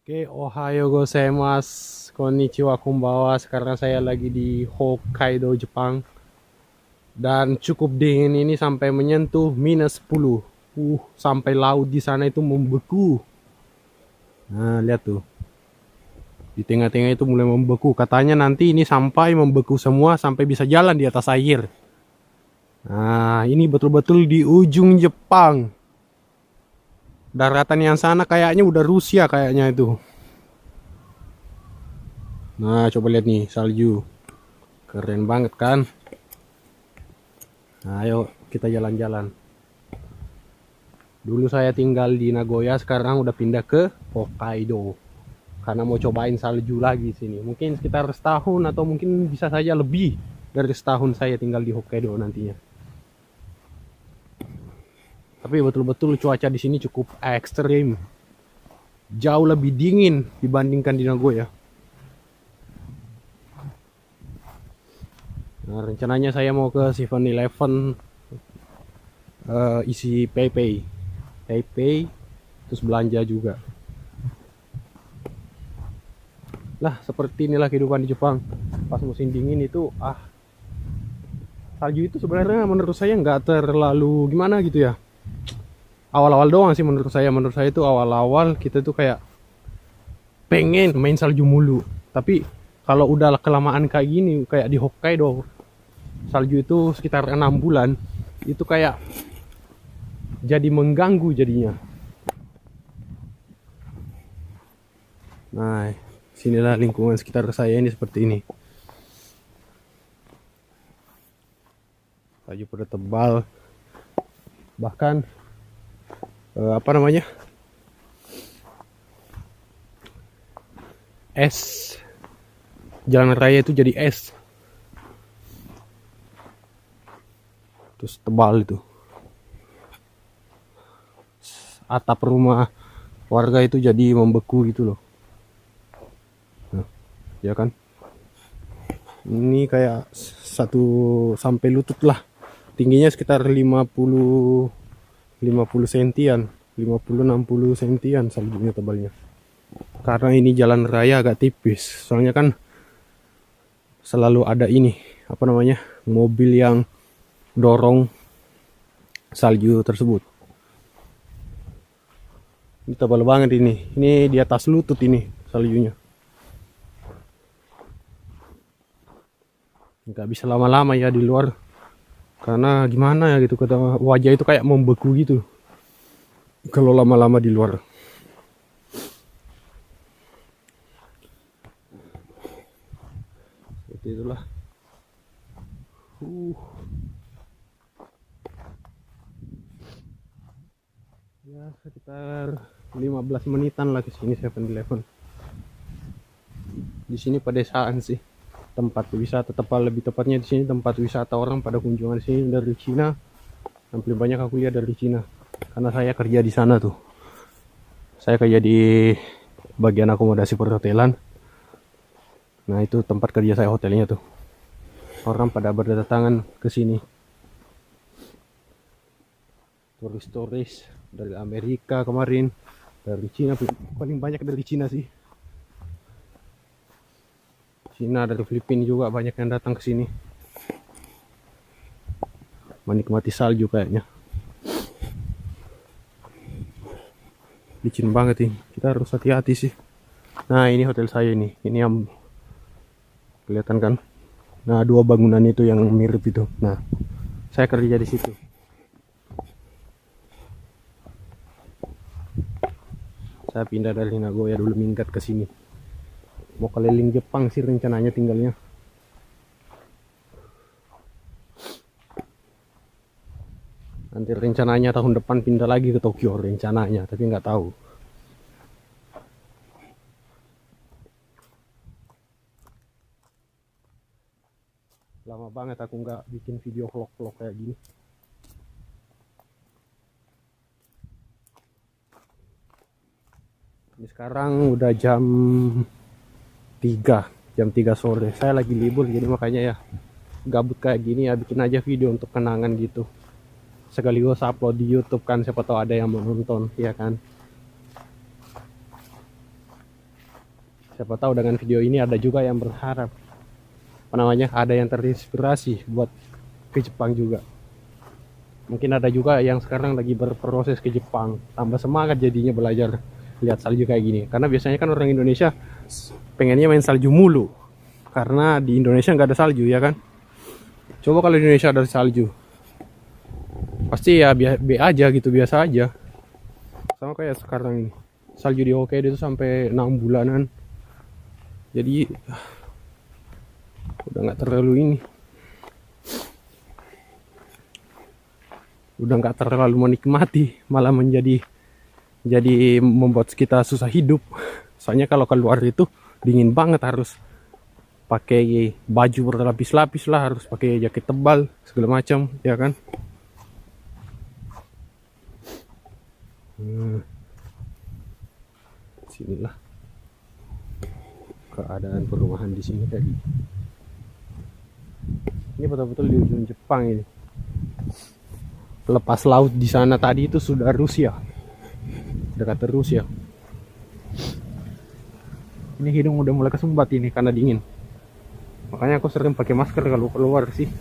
Oke, ohayo gozaimasu. Konnichiwa, konbanwa. Sekarang saya lagi di Hokkaido, Jepang. Dan cukup dingin ini sampai menyentuh -10. Sampai laut di sana itu membeku. Nah, lihat tuh. Di tengah-tengah itu mulai membeku. Katanya nanti ini sampai membeku semua sampai bisa jalan di atas air. Nah, ini betul-betul di ujung Jepang. Daratan yang sana kayaknya udah Rusia kayaknya itu. Nah, coba lihat nih salju. Keren banget kan? Nah, ayo kita jalan-jalan. Dulu saya tinggal di Nagoya, sekarang udah pindah ke Hokkaido. Karena mau cobain salju lagi sini. Mungkin sekitar setahun atau mungkin bisa saja lebih dari setahun saya tinggal di Hokkaido nantinya. Tapi betul-betul cuaca di sini cukup ekstrim. Jauh lebih dingin dibandingkan di Nagoya. Nah, rencananya saya mau ke 7-Eleven isi PayPay. PayPay terus belanja juga. Lah, seperti inilah kehidupan di Jepang. Pas musim dingin itu salju itu sebenarnya menurut saya nggak terlalu gimana gitu ya. Awal-awal doang sih menurut saya. Menurut saya itu awal-awal kita tuh kayak pengen main salju mulu. Tapi kalau udah kelamaan kayak gini, kayak di Hokkaido, salju itu sekitar 6 bulan, itu kayak jadi mengganggu jadinya. Nah, sinilah lingkungan sekitar saya ini seperti ini. Salju pada tebal. Bahkan apa namanya? Es. Jalan raya itu jadi es. Terus tebal itu. Atap rumah warga itu jadi membeku gitu loh. Nah, ya kan? Ini kayak 1 sampai lutut lah. Tingginya sekitar 50 sentian, 50-60 sentian saljunya tebalnya. Karena ini jalan raya agak tipis. Soalnya kan selalu ada ini, apa namanya? Mobil yang dorong salju tersebut. Ini tebal banget ini. Ini di atas lutut ini saljunya. Nggak bisa lama-lama ya di luar. Karena gimana ya gitu, kata wajah itu kayak membeku gitu. Kalau lama-lama di luar. Seperti itulah. Ya sekitar 15 menitan lah ke sini 7-Eleven. Di sini pedesaan sih. Tempat wisata, lebih tepatnya di sini tempat wisata orang pada kunjungan sini dari Cina. Hampir banyak aku lihat dari Cina. Karena saya kerja di sana tuh. Saya kerja di bagian akomodasi perhotelan. Nah, itu tempat kerja saya, hotelnya tuh. Orang pada berdatangan ke sini. Turis-turis dari Amerika kemarin, dari Cina, paling banyak dari Cina sih. Cina, dari Filipina juga banyak yang datang ke sini. Menikmati salju kayaknya. Licin banget ini. Kita harus hati-hati sih. Nah, ini hotel saya ini. Ini yang kelihatan kan? Nah, dua bangunan itu yang mirip itu. Nah, saya kerja di situ. Saya pindah dari Nagoya dulu minggat ke sini. Mau keliling Jepang sih rencananya tinggalnya. Nanti rencananya tahun depan pindah lagi ke Tokyo rencananya, tapi nggak tahu. Lama banget aku nggak bikin video vlog-vlog kayak gini. Ini sekarang udah jam 3 sore. Saya lagi libur jadi makanya ya gabut kayak gini ya, bikin aja video untuk kenangan gitu. Sekaligus upload di YouTube kan, siapa tahu ada yang mau nonton, ya kan. Siapa tahu dengan video ini ada juga yang berharap, apa namanya, ada yang terinspirasi buat ke Jepang juga. Mungkin ada juga yang sekarang lagi berproses ke Jepang, tambah semangat jadinya belajar lihat salju kayak gini. Karena biasanya kan orang Indonesia pengennya main salju mulu, karena di Indonesia nggak ada salju ya kan. Coba kalau di Indonesia ada salju, pasti ya B aja gitu, biasa aja. Sama kayak sekarang ini, salju di Hokkaido itu sampai 6 bulanan. Jadi udah nggak terlalu ini, udah nggak terlalu menikmati, malah jadi membuat kita susah hidup. Soalnya kalau keluar itu dingin banget, harus pakai baju berlapis-lapis lah, harus pakai jaket tebal segala macam ya kan. Sinilah keadaan perumahan di sini tadi. Ini betul-betul di ujung Jepang ini. Lepas laut di sana tadi itu sudah Rusia, dekat Rusia. Ini hidung udah mulai kesumbat ini karena dingin. Makanya aku sering pakai masker kalau keluar sih.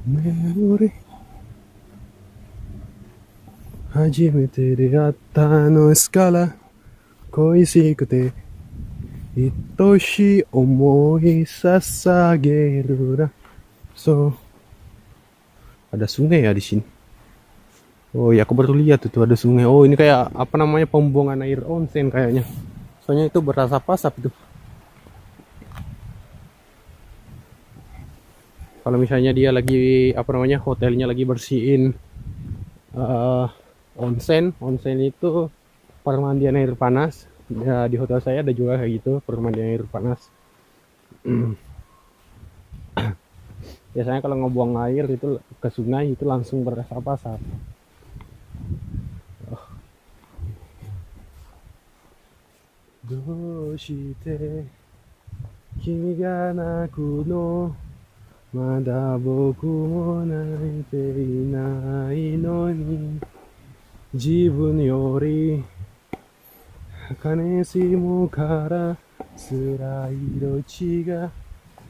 Memori Hajimete deatta no skala koishikute itoshi omoi sasageru da. So, ada sungai ya di sini. Oh ya, aku baru lihat itu ada sungai. Oh, ini kayak apa namanya, pembuangan air onsen kayaknya. Soalnya itu berasap-asap itu. Kalau misalnya dia lagi apa namanya, hotelnya lagi bersihin eh, onsen itu permandian air panas. Ya, di hotel saya ada juga kayak gitu, permandian air panas. Biasanya kalau ngebuang air itu ke sungai itu langsung berasap-asap. Doshite kimi ga naku no mada boku mo naite inai no ni jibun yori kaneshimu kara tsurai irochi ga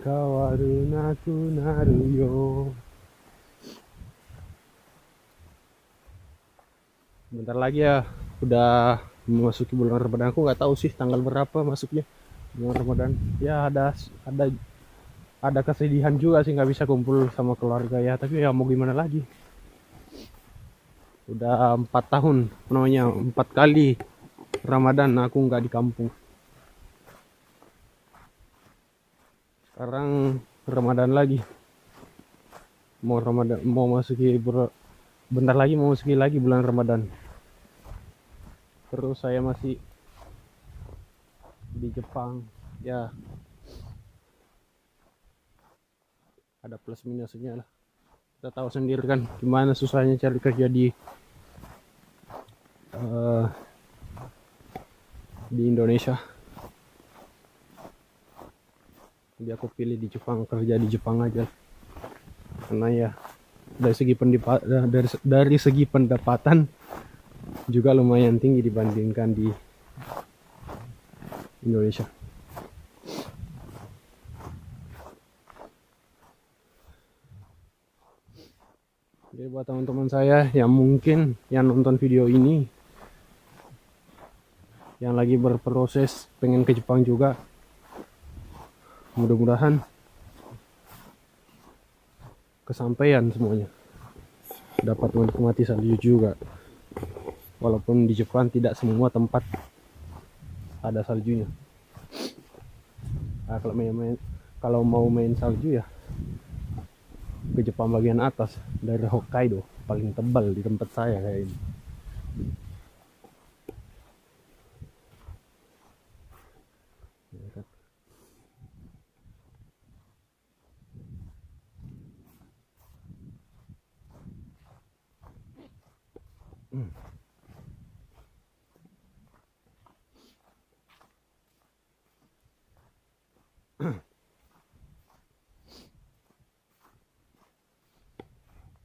kawaru naku naru yo. Bentar lagi ya udah memasuki bulan Ramadan. Aku nggak tahu sih tanggal berapa masuknya bulan Ramadan. Ya ada kesedihan juga sih nggak bisa kumpul sama keluarga ya. Tapi ya mau gimana lagi. Udah 4 tahun, namanya 4 kali Ramadan aku nggak di kampung. Sekarang Ramadan lagi. Mau masuki bentar lagi mau masuki lagi bulan Ramadan. Terus saya masih di Jepang. Ya, ada plus minusnya lah. Kita tahu sendiri kan gimana susahnya cari kerja uh, di Indonesia. Jadi aku pilih di Jepang, kerja di Jepang aja. Karena ya dari segi pendapatan juga lumayan tinggi dibandingkan di Indonesia. Jadi buat teman-teman saya yang mungkin yang nonton video ini, yang lagi berproses pengen ke Jepang juga, mudah-mudahan kesampaian semuanya, dapat menikmati salju juga. Walaupun di Jepang tidak semua tempat ada saljunya. Nah, kalau mau main salju ya ke Jepang bagian atas, dari Hokkaido paling tebal di tempat saya kayak ini.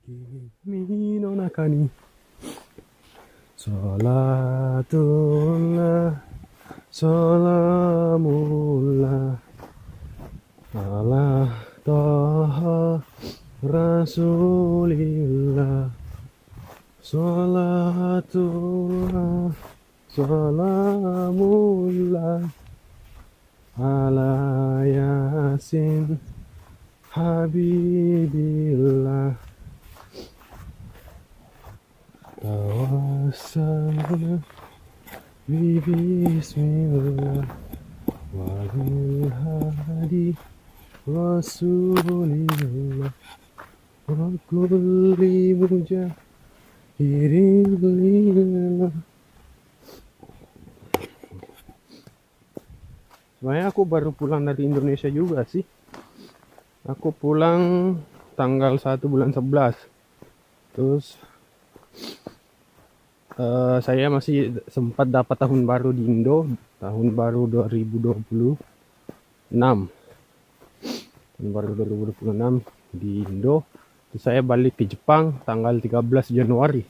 君の中に Salatullah Salamullah Ala Taha Rasulillah Salatullah Salamullah Ala Yasin Habibillah Tawassalna Bismillah Walil hadi Rasulillah Wa kulli mujahirin lillah. Sebenarnya aku baru pulang dari Indonesia juga sih. Aku pulang tanggal 1 bulan 11. Terus saya masih sempat dapat tahun baru di Indo, tahun baru 2026. Tahun baru 2026 di Indo. Terus saya balik ke Jepang tanggal 13 Januari.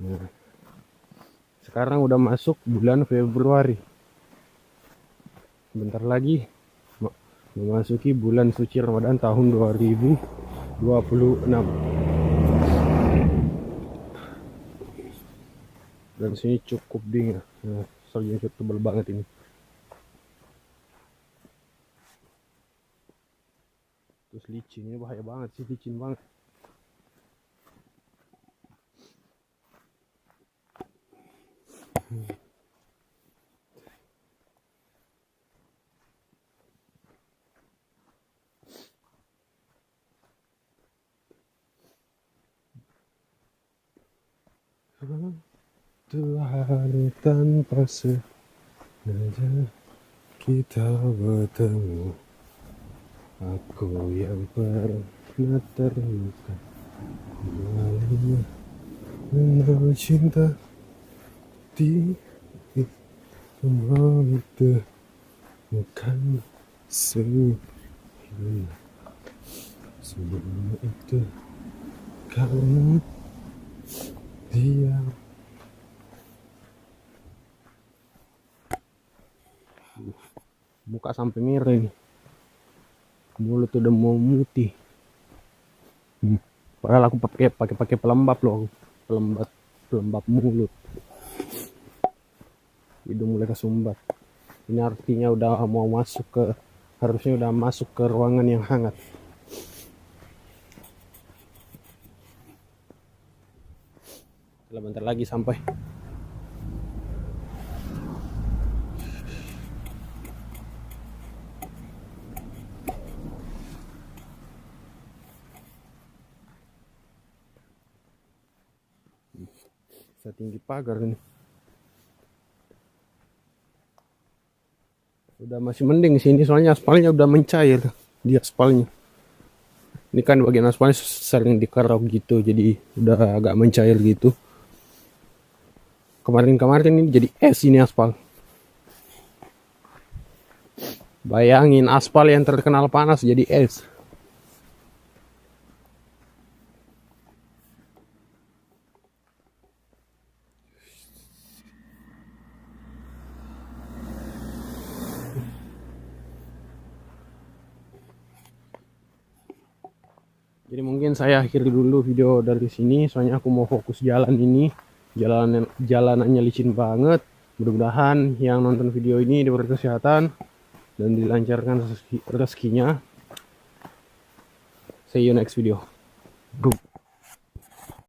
Nah, sekarang udah masuk bulan Februari. Bentar lagi memasuki bulan suci Ramadan tahun 2026. Dan sini cukup dingin. Nah, saljunya cukup tebal banget ini. Terus licinnya bahaya banget sih, licin banget. Tuhan tanpa sengaja kita bertemu. Aku yang pernah terluka mengenal cinta di semua itu bukan semua itu karena dia. Muka sampai miring, mulut udah mau mutih. Padahal aku pakai pelembab loh, pelembab mulut. Hidung mulai kesumbat. Ini artinya udah mau harusnya udah masuk ke ruangan yang hangat. Bentar lagi sampai. Tinggi pagar ini. Udah masih mending sini soalnya aspalnya udah mencair di aspalnya. Ini kan bagian aspalnya sering dikerok gitu, jadi udah agak mencair gitu. Kemarin ini jadi es ini aspal. Bayangin aspal yang terkenal panas jadi es. Jadi mungkin saya akhiri dulu video dari sini, soalnya aku mau fokus jalan ini. Jalanannya licin banget. Mudah-mudahan yang nonton video ini diberi kesehatan dan dilancarkan rezekinya. See you next video. Go.